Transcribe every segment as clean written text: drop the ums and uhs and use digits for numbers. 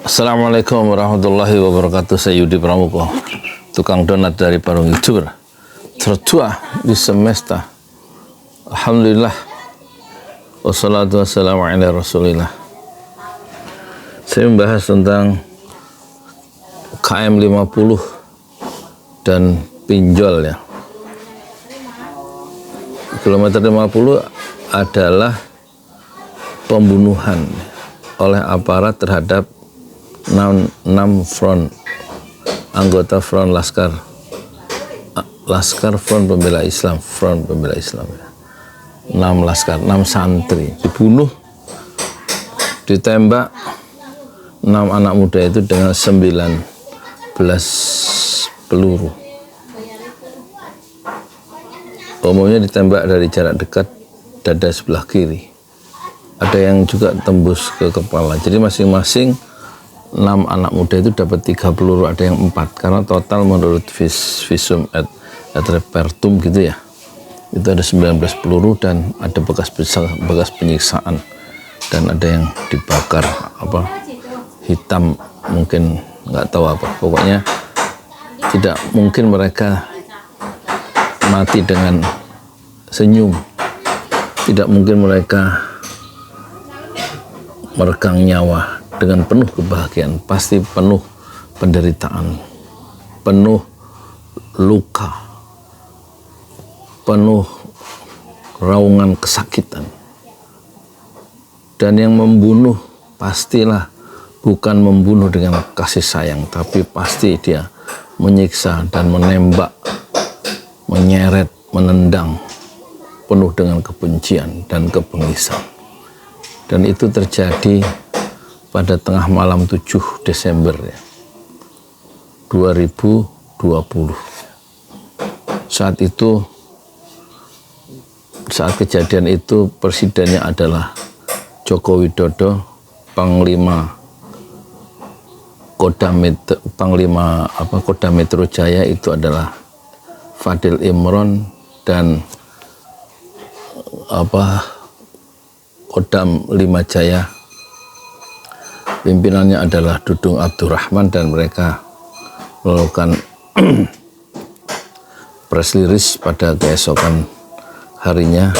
Assalamualaikum warahmatullahi wabarakatuh. Saya Yudi Pramuko, tukang donat dari Parung YouTuber tertua di semesta. Alhamdulillah, wassalatu wassalamu ala rasulillah. Saya membahas tentang KM 50 dan pinjol ya. Kilometer 50 adalah pembunuhan oleh aparat terhadap 6 front anggota front Laskar Front Pembela Islam, Front Pembela Islam ya. 6 laskar, 6 santri dibunuh, ditembak 6 anak muda itu dengan 19 peluru. Umumnya ditembak dari jarak dekat dada sebelah kiri. Ada yang juga tembus ke kepala. Jadi masing-masing 6 anak muda itu dapat 3 peluru, ada yang 4 karena total menurut visum et repertum gitu ya, itu ada 19 peluru dan ada bekas penyiksaan dan ada yang dibakar hitam, mungkin nggak tahu apa, pokoknya tidak mungkin mereka mati dengan senyum, tidak mungkin mereka meregang nyawa dengan penuh kebahagiaan, pasti penuh penderitaan, penuh luka, penuh raungan kesakitan. Dan yang membunuh pastilah bukan membunuh dengan kasih sayang, tapi pasti dia menyiksa dan menembak, menyeret, menendang, penuh dengan kebencian dan kebengisan. Dan itu terjadi pada tengah malam 7 Desember ya, 2020. Saat kejadian itu presidennya adalah Joko Widodo, Panglima Kodam Metro Jaya itu adalah Fadil Imron, dan Kodam 5 Jaya pimpinannya adalah Dudung Abdurrahman, dan mereka melakukan press release pada keesokan harinya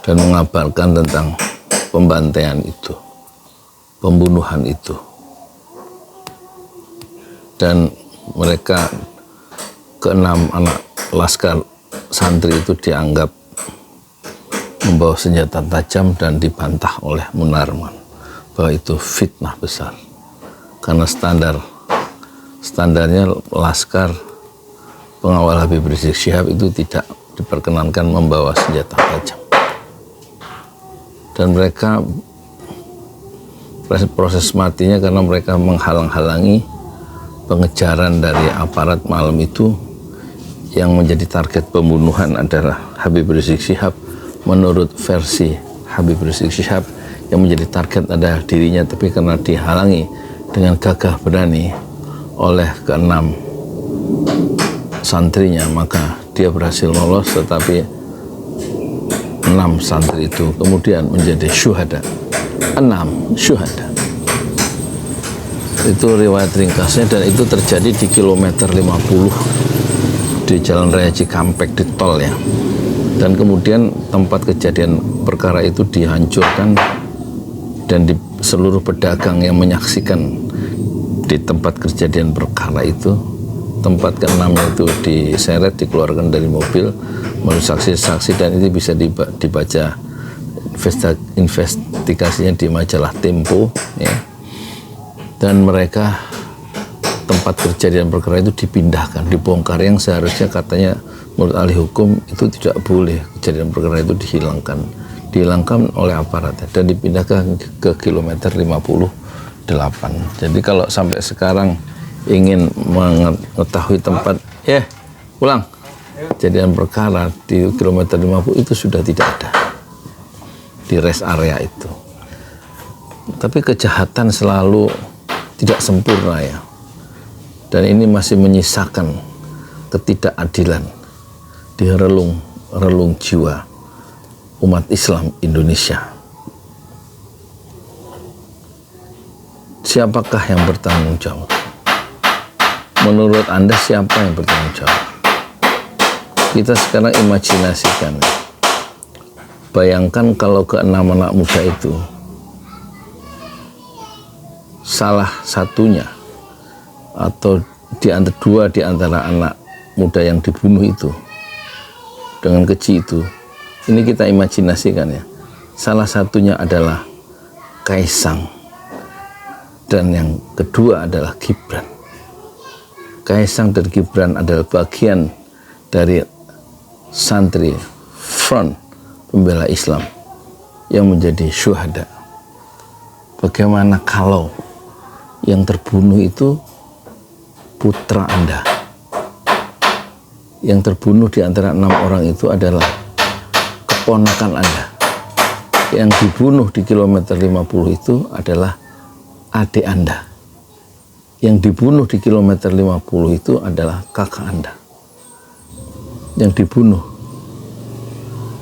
dan mengabarkan tentang pembantaian itu, pembunuhan itu. Dan mereka ke-6 anak laskar santri itu dianggap membawa senjata tajam dan dibantah oleh Munarman bahwa itu fitnah besar, karena standarnya laskar pengawal Habib Rizik Syihab itu tidak diperkenankan membawa senjata tajam. Dan mereka proses matinya karena mereka menghalang-halangi pengejaran dari aparat malam itu. Yang menjadi target pembunuhan adalah Habib Rizik Syihab. Menurut versi Habib Rizik Syihab, yang menjadi target adalah dirinya, tapi karena dihalangi dengan gagah berani oleh ke-6 santrinya, maka dia berhasil lolos. Tetapi 6 santri itu kemudian menjadi syuhada. 6 syuhada. Itu riwayat ringkasnya, dan itu terjadi di kilometer 50 di Jalan Raya Cikampek di tol ya. Dan kemudian tempat kejadian perkara itu dihancurkan, dan di seluruh pedagang yang menyaksikan di tempat kejadian perkara itu, tempat ke-6 itu diseret, dikeluarkan dari mobil menurut saksi-saksi, dan itu bisa dibaca investigasinya di majalah Tempo ya. Dan mereka tempat kejadian perkara itu dipindahkan, dibongkar, yang seharusnya katanya menurut ahli hukum itu tidak boleh kejadian perkara itu dihilangkan oleh aparat dan dipindahkan ke kilometer 58. Jadi kalau sampai sekarang ingin mengetahui tempat pulang kejadian perkara di kilometer 50 itu sudah tidak ada di rest area itu. Tapi kejahatan selalu tidak sempurna ya. Dan ini masih menyisakan ketidakadilan di relung jiwa umat Islam Indonesia. siapakah yang bertanggung jawab? Menurut Anda siapa yang bertanggung jawab? Kita sekarang imajinasikan, bayangkan kalau keenam anak muda itu salah satunya atau dua di antara anak muda yang dibunuh itu dengan keji itu, ini kita imajinasikan ya, salah satunya adalah Kaisang dan yang kedua adalah Gibran. Kaisang dan Gibran adalah bagian dari santri Front Pembela Islam yang menjadi syuhada. Bagaimana kalau yang terbunuh itu putra Anda? Yang terbunuh di antara 6 orang itu adalah keponakan Anda. Yang dibunuh di kilometer 50 itu adalah adik Anda. Yang dibunuh di kilometer 50 itu adalah kakak Anda. Yang dibunuh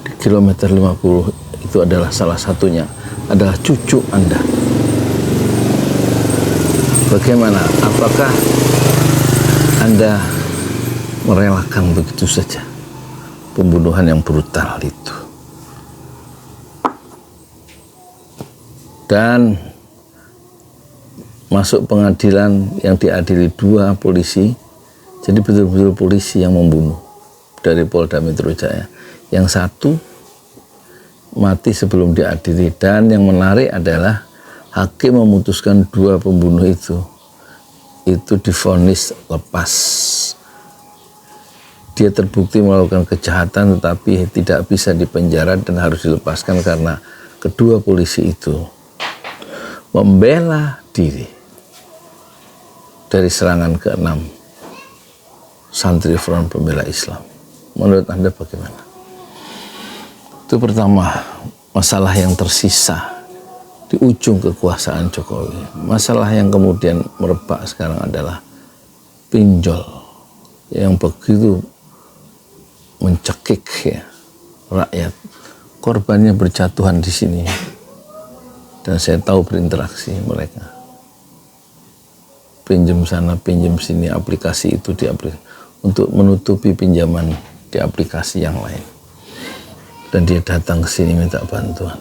di kilometer 50 itu adalah salah satunya adalah cucu Anda. Bagaimana? Apakah Anda merelakan begitu saja pembunuhan yang brutal itu? Dan masuk pengadilan yang diadili 2 polisi, jadi betul-betul polisi yang membunuh dari Polda Metro Jaya. Yang satu mati sebelum diadili, dan yang menarik adalah hakim memutuskan 2 pembunuh itu divonis lepas. Dia terbukti melakukan kejahatan tetapi tidak bisa dipenjara dan harus dilepaskan karena kedua polisi itu membela diri dari serangan ke-6 santri Front Pembela Islam. Menurut Anda bagaimana? Itu pertama, masalah yang tersisa di ujung kekuasaan Jokowi. Masalah yang kemudian merebak sekarang adalah pinjol yang begitu mencekik ya, rakyat. Korbannya berjatuhan di sini. Dan saya tahu berinteraksi mereka. Pinjam sana, pinjam sini, aplikasi itu untuk menutupi pinjaman di aplikasi yang lain. Dan dia datang ke sini minta bantuan.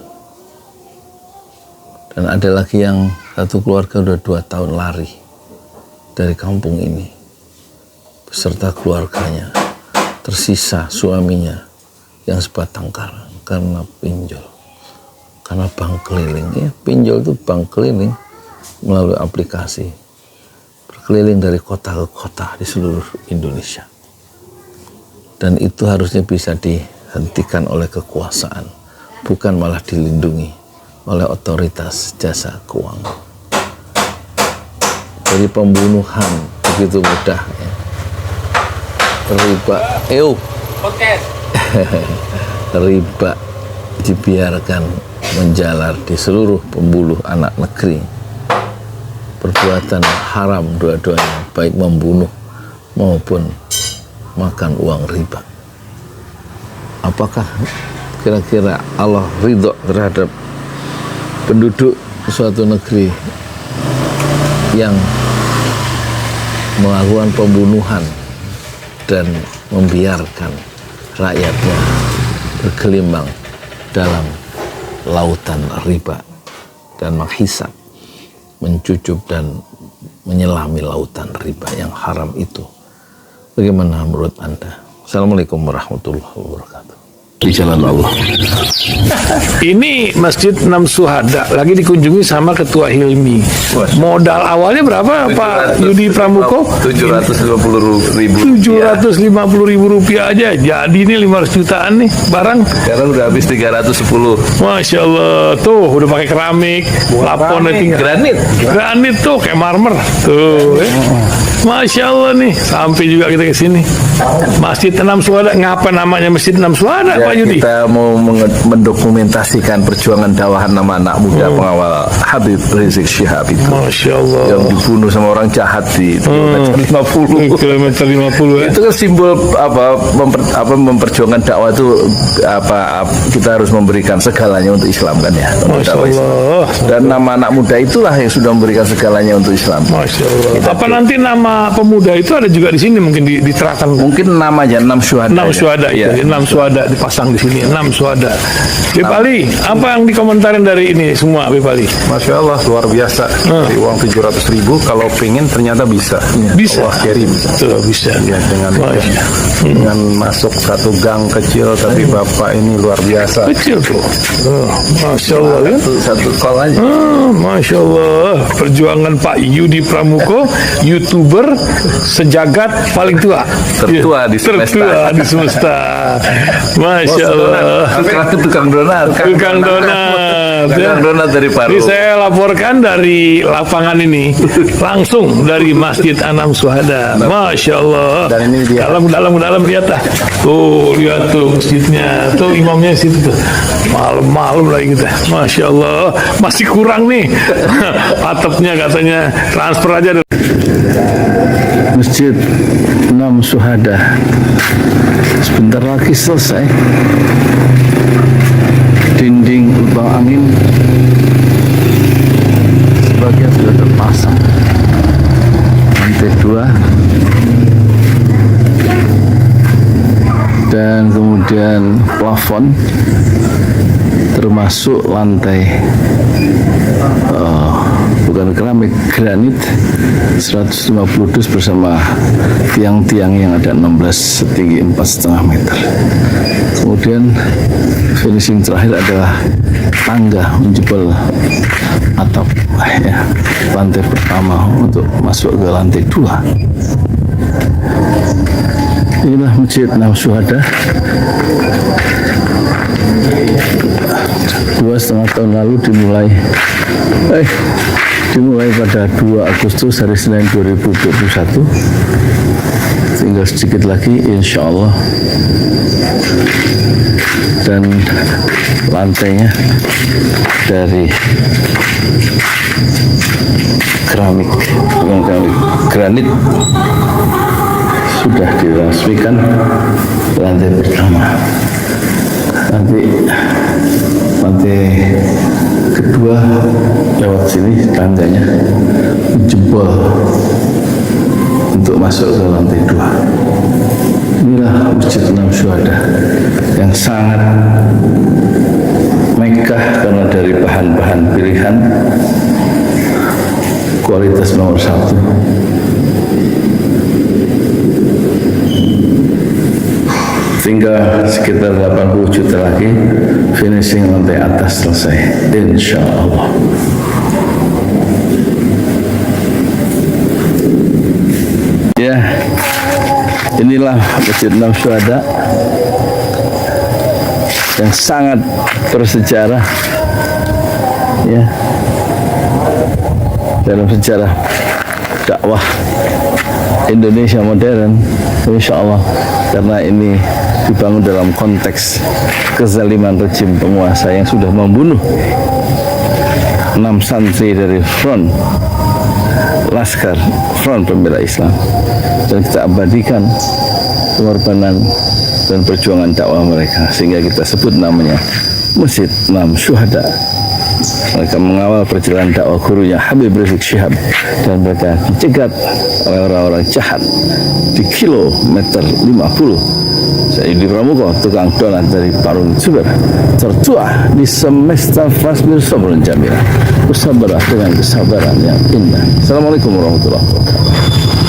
Dan ada lagi yang satu keluarga udah 2 tahun lari dari kampung ini beserta keluarganya. Tersisa suaminya yang sebatang kara karena pinjol, karena bank keliling ya. Pinjol itu bank keliling melalui aplikasi, berkeliling dari kota ke kota di seluruh Indonesia. Dan itu harusnya bisa dihentikan oleh kekuasaan, bukan malah dilindungi oleh otoritas jasa keuangan. Jadi pembunuhan begitu mudah ya. Riba, riba dibiarkan menjalar di seluruh pembuluh anak negeri. Perbuatan haram dua-duanya, baik membunuh maupun makan uang riba. Apakah kira-kira Allah ridho terhadap penduduk suatu negeri yang melakukan pembunuhan dan membiarkan rakyatnya bergelimang dalam lautan riba dan menghisap, mencucup dan menyelami lautan riba yang haram itu? Bagaimana menurut Anda? Assalamualaikum warahmatullahi wabarakatuh. Di jalan Allah. Ini Masjid 6 Syuhada lagi dikunjungi sama Ketua Hilmi. Modal awalnya berapa Pak Yudi Pramuko? 750.000. 750.000 rupiah aja. Jadi ini 500 jutaan nih barang. Sekarang udah habis 310. Masya Allah, tuh udah pakai keramik, plafonnya tinggal. Granit tuh kayak marmer. Tuh, Masya Allah nih, sampai juga kita ke sini. Masjid Enam Syuhada, ngapa namanya Masjid Enam Syuhada, Ya, Pak Yudi? kita mau mendokumentasikan perjuangan dakwah anak-anak muda pengawal Habib Rizik Syihab itu Masya Allah. yang dibunuh sama orang jahat di kilometer 50. Kilometer 50 ya. Itu kan simbol memperjuangkan dakwah itu kita harus memberikan segalanya untuk Islam kan ya. Untuk Masya dakwah Islam. Allah. Dan nama anak muda itulah yang sudah memberikan segalanya untuk Islam. Masya Allah. Apa nanti nama pemuda itu ada juga di sini mungkin diterahkan? Mungkin namanya 6 syuhada. 6 syuhada itu, Ya. 6 syuhada dipasang di sini, 6 syuhada. Bip Ali, apa yang dikomentarin dari ini semua, Bip Ali? Masya Allah, luar biasa. Dari uang 700.000, kalau pengen ternyata bisa. Bisa. Allah kirim. Tuh, bisa. Ya, dengan masuk satu gang kecil, tapi Bapak ini luar biasa. Kecil tuh. Masya Allah ya. Satu call aja. Masya Allah, perjuangan Pak Yudi Pramuko, YouTuber sejagat paling tua. Tertua di semesta. Tertua di semesta. Masya Allah. Tukang donat. Tukang donat. Tukang donat dari Paru. Ini saya laporkan dari lapangan ini, langsung dari Masjid Anam Syuhada. Masya Allah. Dan ini dia. Dalam lihat dah. Tuh, lihat tuh masjidnya. Tuh imamnya situ tuh. Malam-malam lagi kita. Masya Allah. Masih kurang nih. Atapnya katanya transfer aja. Masjid Enam Syuhada sebentar lagi selesai. Dinding lubang angin sebagian sudah terpasang, lantai 2 dan kemudian plafon termasuk lantai bukan keramik, granit 150 dus bersama tiang-tiang yang ada 16 setinggi 4,5 meter. Kemudian finishing terakhir adalah tangga menjebol atap ya, lantai pertama untuk masuk ke lantai 2. Inilah Masjid Enam Syuhada. 2,5 tahun lalu dimulai pada 2 Agustus hari Senin 2021. Tinggal sedikit lagi insya Allah, dan lantainya dari keramik, bukan keramik, granit sudah diresmikan lantai pertama. Nanti lantai kedua lewat sini tangganya jebol untuk masuk ke lantai 2. Inilah Masjid Enam Syuhada yang sangat megah karena dari bahan-bahan pilihan kualitas nomor 1. Tinggal sekitar 80 juta lagi finishing lantai atas selesai, insya Allah. Ya, inilah Masjid Enam Syuhada yang sangat bersejarah ya dalam sejarah dakwah Indonesia modern, insya Allah, karena ini dibangun dalam konteks kezaliman rejim penguasa yang sudah membunuh 6 santri dari front pembela Islam, dan kita abadikan pengorbanan dan perjuangan dakwah mereka sehingga kita sebut namanya Masjid Enam Syuhada. Mereka mengawal perjalanan dakwah gurunya Habib Rizik Syihab, dan mereka dicegat oleh orang-orang jahat di kilometer 50. Saya Yudi Pramuko, tukang donat dari Parung Suber, tertua di semesta Fasbir Sabrun Jamila, bersabarlah dengan kesabaran yang indah. Assalamualaikum warahmatullahi wabarakatuh.